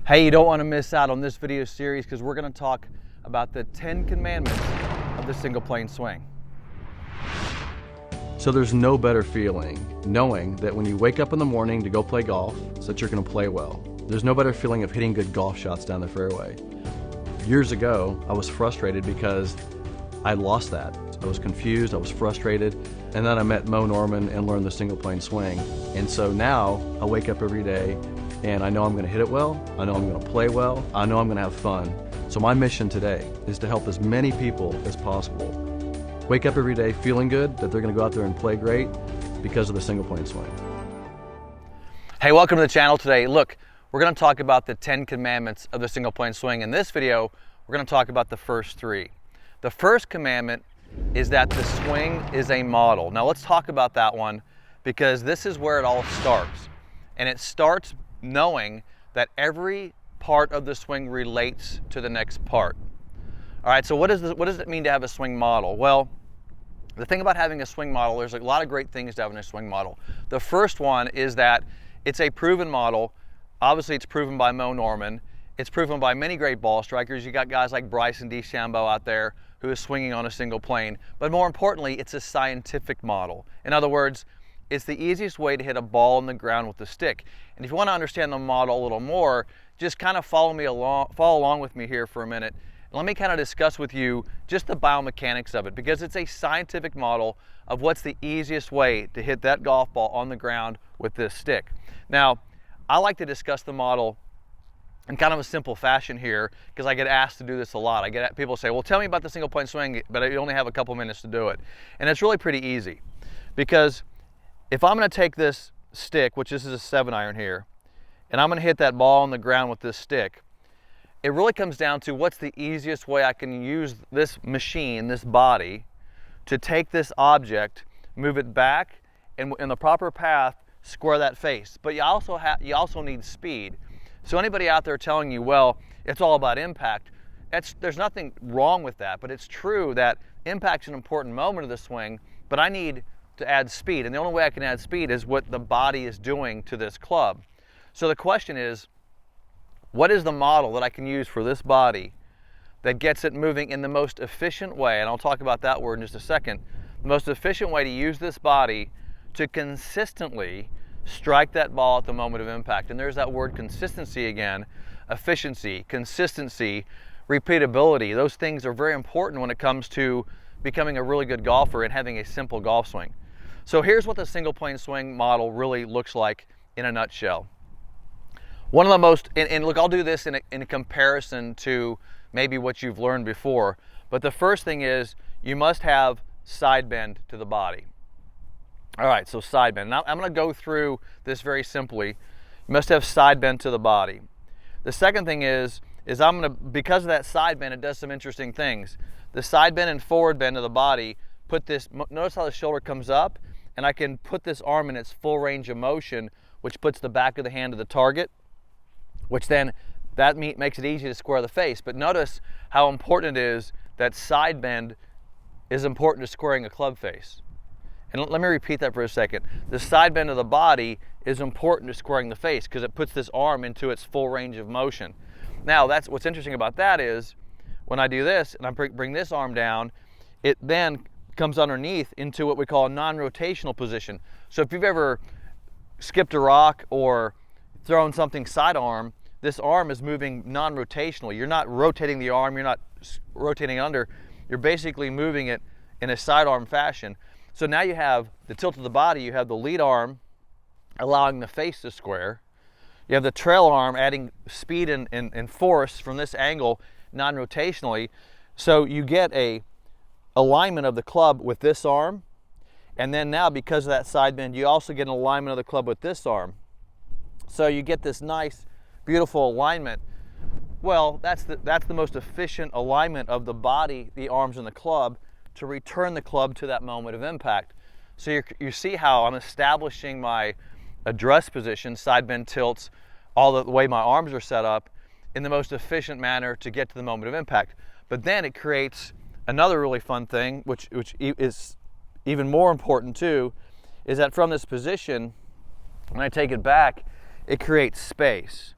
Hey, you don't want to miss out on this video series because we're going to talk about the 10 commandments of the single plane swing. So there's no better feeling knowing that when you wake up in the morning to go play golf, so that you're going to play well. There's no better feeling of hitting good golf shots down the fairway. Years ago, I was frustrated because I lost that. I was confused, I was frustrated, and then I met Mo Norman and learned the single plane swing. And so now I wake up every day and I know I'm going to hit it well, I know I'm going to play well, I know I'm going to have fun. So my mission today is to help as many people as possible wake up every day feeling good that they're going to go out there and play great because of the single plane swing. Hey, welcome to the channel today. Look, we're going to talk about the 10 commandments of the single plane swing. In this video, we're going to talk about the first 3. The first commandment is that the swing is a model. Now let's talk about that one because this is where it all starts. And it starts knowing that every part of the swing relates to the next part. All right, so what does it mean to have a swing model? Well, the thing about having a swing model, there's a lot of great things to having a swing model. The first one is that it's a proven model. Obviously, it's proven by Mo Norman. It's proven by many great ball strikers. You got guys like Bryson DeChambeau out there who is swinging on a single plane. But more importantly, it's a scientific model. In other words, it's the easiest way to hit a ball on the ground with the stick. And if you want to understand the model a little more, just kind of follow along with me here for a minute. Let me kind of discuss with you just the biomechanics of it, because it's a scientific model of what's the easiest way to hit that golf ball on the ground with this stick. Now, I like to discuss the model in kind of a simple fashion here because I get asked to do this a lot. I get people say, well, tell me about the single plane swing, but I only have a couple minutes to do it. And it's really pretty easy, because if I'm going to take this stick, which this is a 7-iron here, and I'm going to hit that ball on the ground with this stick, it really comes down to what's the easiest way I can use this machine, this body, to take this object, move it back, and in the proper path, square that face. But you also need speed. So anybody out there telling you, well, it's all about impact, there's nothing wrong with that, but it's true that impact's an important moment of the swing, but I need to add speed, and the only way I can add speed is what the body is doing to this club. So the question is, what is the model that I can use for this body that gets it moving in the most efficient way? And I'll talk about that word in just a second. The most efficient way to use this body to consistently strike that ball at the moment of impact. And there's that word consistency again. Efficiency, consistency, repeatability. Those things are very important when it comes to becoming a really good golfer and having a simple golf swing. So here's what the single plane swing model really looks like in a nutshell. One of the most, and look, I'll do this in a comparison to maybe what you've learned before, but the first thing is you must have side bend to the body. All right, so side bend. Now I'm going to go through this very simply. You must have side bend to the body. The second thing is I'm going to, because of that side bend, it does some interesting things. The side bend and forward bend of the body, notice how the shoulder comes up, and I can put this arm in its full range of motion, which puts the back of the hand to the target, which then makes it easy to square the face. But notice how important it is that side bend is important to squaring a club face. And let me repeat that for a second. The side bend of the body is important to squaring the face because it puts this arm into its full range of motion. Now, that's what's interesting about that is when I do this and I bring this arm down, it then comes underneath into what we call a non-rotational position. So if you've ever skipped a rock or thrown something sidearm, this arm is moving non-rotationally. You're not rotating the arm, you're not rotating under, you're basically moving it in a sidearm fashion. So now you have the tilt of the body, you have the lead arm allowing the face to square, you have the trail arm adding speed and force from this angle non-rotationally, so you get a alignment of the club with this arm, and then now because of that side bend you also get an alignment of the club with this arm. So you get this nice, beautiful alignment. Well, that's the most efficient alignment of the body, the arms, and the club to return the club to that moment of impact. So you see how I'm establishing my address position, side bend tilts, all the way my arms are set up in the most efficient manner to get to the moment of impact. But then it creates another really fun thing, which is even more important too, is that from this position, when I take it back, it creates space.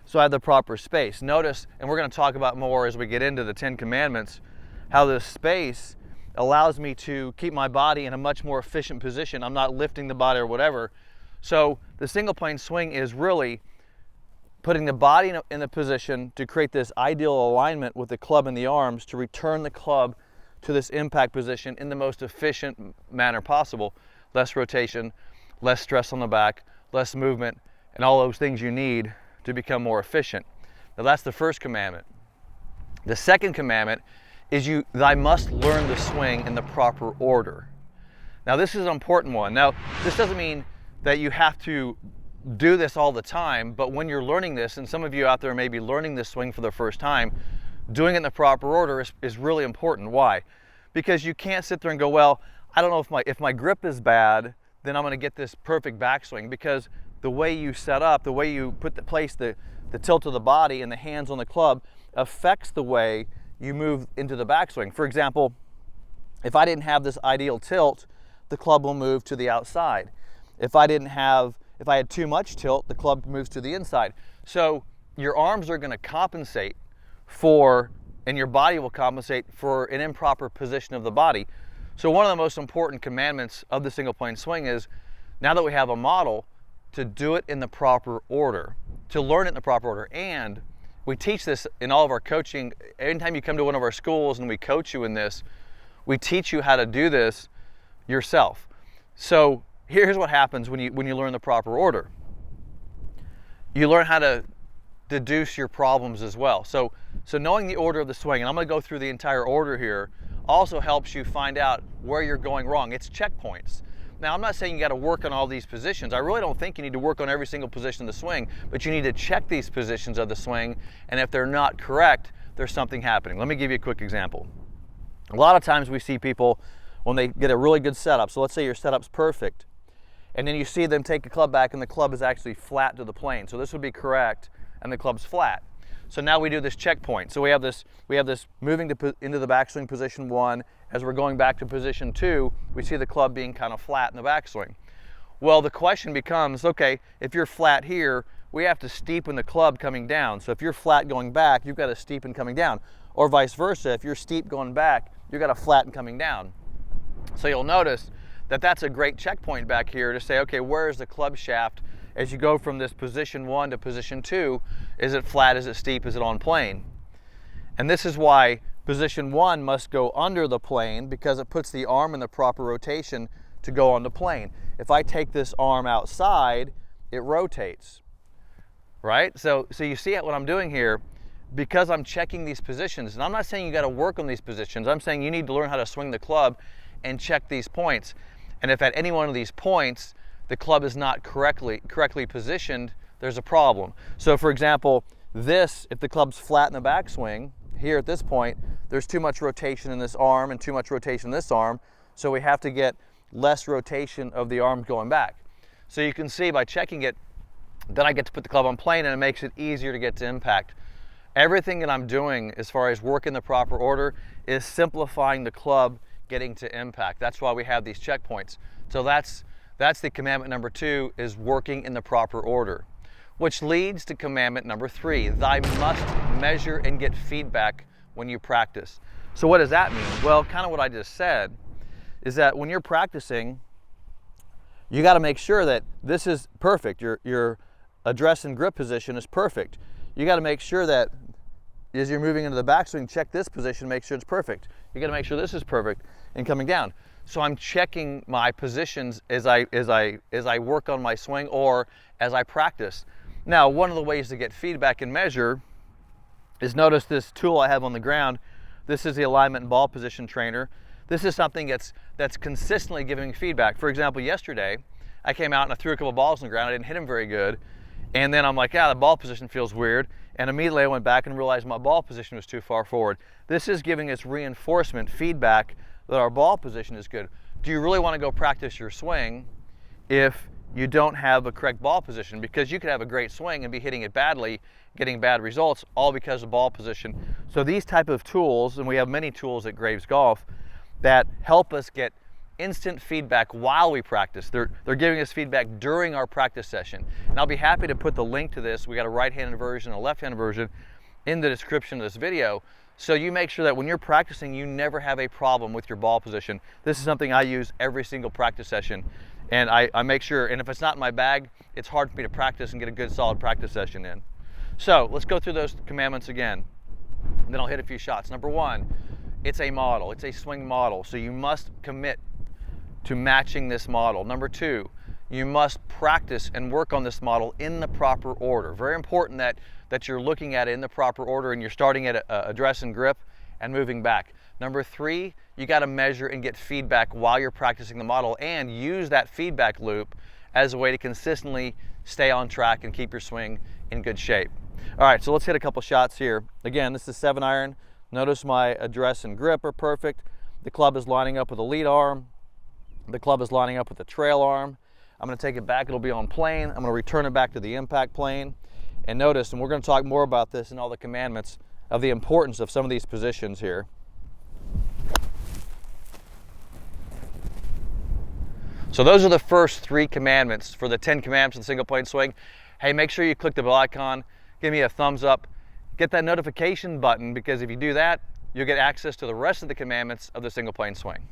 so I have the proper space. Notice, and we're going to talk about more as we get into the 10 Commandments, how this space allows me to keep my body in a much more efficient position. I'm not lifting the body or whatever. So the single plane swing is really putting the body in a position to create this ideal alignment with the club and the arms to return the club to this impact position in the most efficient manner possible. Less rotation, less stress on the back, less movement, and all those things you need to become more efficient. Now that's the first commandment. The second commandment is I must learn the swing in the proper order. Now this is an important one. Now this doesn't mean that you have to do this all the time, but when you're learning this, and some of you out there may be learning this swing for the first time, doing it in the proper order is really important. Why? Because you can't sit there and go, well, I don't know if my grip is bad, then I'm going to get this perfect backswing, because the way you set up, the way you place the tilt of the body and the hands on the club affects the way you move into the backswing. For example, if I didn't have this ideal tilt, the club will move to the outside. If I had too much tilt, the club moves to the inside. So your arms are going to compensate for, and your body will compensate for an improper position of the body. So one of the most important commandments of the single plane swing is, now that we have a model, to do it in the proper order, to learn it in the proper order. And we teach this in all of our coaching. Anytime you come to one of our schools and we coach you in this, we teach you how to do this yourself. So here's what happens when you learn the proper order. You learn how to deduce your problems as well. So knowing the order of the swing, and I'm going to go through the entire order here, also helps you find out where you're going wrong. It's checkpoints. Now, I'm not saying you got to work on all these positions. I really don't think you need to work on every single position of the swing, but you need to check these positions of the swing, and if they're not correct, there's something happening. Let me give you a quick example. A lot of times we see people when they get a really good setup, so let's say your setup's perfect, and then you see them take the club back and the club is actually flat to the plane. So this would be correct, and the club's flat. So now we do this checkpoint. So we have this moving into the backswing position 1. As we're going back to position 2, we see the club being kind of flat in the backswing. Well, the question becomes, okay, if you're flat here, we have to steepen the club coming down. So if you're flat going back, you've got to steepen coming down. Or vice versa, if you're steep going back, you've got to flatten coming down. So you'll notice that that's a great checkpoint back here to say, okay, where is the club shaft as you go from this position 1 to position 2? Is it flat? Is it steep? Is it on plane? And this is why position 1 must go under the plane, because it puts the arm in the proper rotation to go on the plane. If I take this arm outside, it rotates, right? So you see what I'm doing here, because I'm checking these positions. And I'm not saying you got to work on these positions. I'm saying you need to learn how to swing the club and check these points. And if at any one of these points the club is not correctly positioned, there's a problem. So for example, if the club's flat in the backswing, here at this point, there's too much rotation in this arm and too much rotation in this arm, so we have to get less rotation of the arm going back. So you can see by checking it, then I get to put the club on plane, and it makes it easier to get to impact. Everything that I'm doing as far as work in the proper order is simplifying the club getting to impact. That's why we have these checkpoints. So that's the commandment number 2, is working in the proper order. Which leads to commandment number 3, thy must measure and get feedback when you practice. So what does that mean? Well, kind of what I just said is that when you're practicing, you got to make sure that this is perfect. Your address and grip position is perfect. You got to make sure that as you're moving into the backswing, check this position, make sure it's perfect. You got to make sure this is perfect and coming down. So I'm checking my positions as I work on my swing or as I practice. Now, one of the ways to get feedback and measure is, notice this tool I have on the ground. This is the alignment and ball position trainer. This is something that's consistently giving feedback. For example, yesterday I came out and I threw a couple balls on the ground. I didn't hit them very good. And then I'm like, the ball position feels weird. And immediately I went back and realized my ball position was too far forward. This is giving us reinforcement feedback that our ball position is good. Do you really want to go practice your swing if you don't have a correct ball position? Because you could have a great swing and be hitting it badly, getting bad results, all because of ball position. So these type of tools, and we have many tools at Graves Golf, that help us get instant feedback while we practice. They're giving us feedback during our practice session. And I'll be happy to put the link to this. We got a right-handed version and a left-handed version in the description of this video. So you make sure that when you're practicing, you never have a problem with your ball position. This is something I use every single practice session. And I make sure, and if it's not in my bag, it's hard for me to practice and get a good solid practice session in. So let's go through those commandments again. And then I'll hit a few shots. Number one, it's a model. It's a swing model. So you must commit to matching this model. Number two, you must practice and work on this model in the proper order. Very important that you're looking at it in the proper order and you're starting at address and grip and moving back. Number three, you got to measure and get feedback while you're practicing the model and use that feedback loop as a way to consistently stay on track and keep your swing in good shape. All right, so let's hit a couple shots here. Again, this is 7-iron. Notice my address and grip are perfect. The club is lining up with the lead arm. The club is lining up with the trail arm. I'm going to take it back. It'll be on plane. I'm going to return it back to the impact plane. And notice, and we're going to talk more about this in all the commandments, of the importance of some of these positions here. So those are the first 3 commandments for the 10 commandments of the single plane swing. Hey, make sure you click the bell icon, give me a thumbs up, get that notification button, because if you do that, you'll get access to the rest of the commandments of the single plane swing.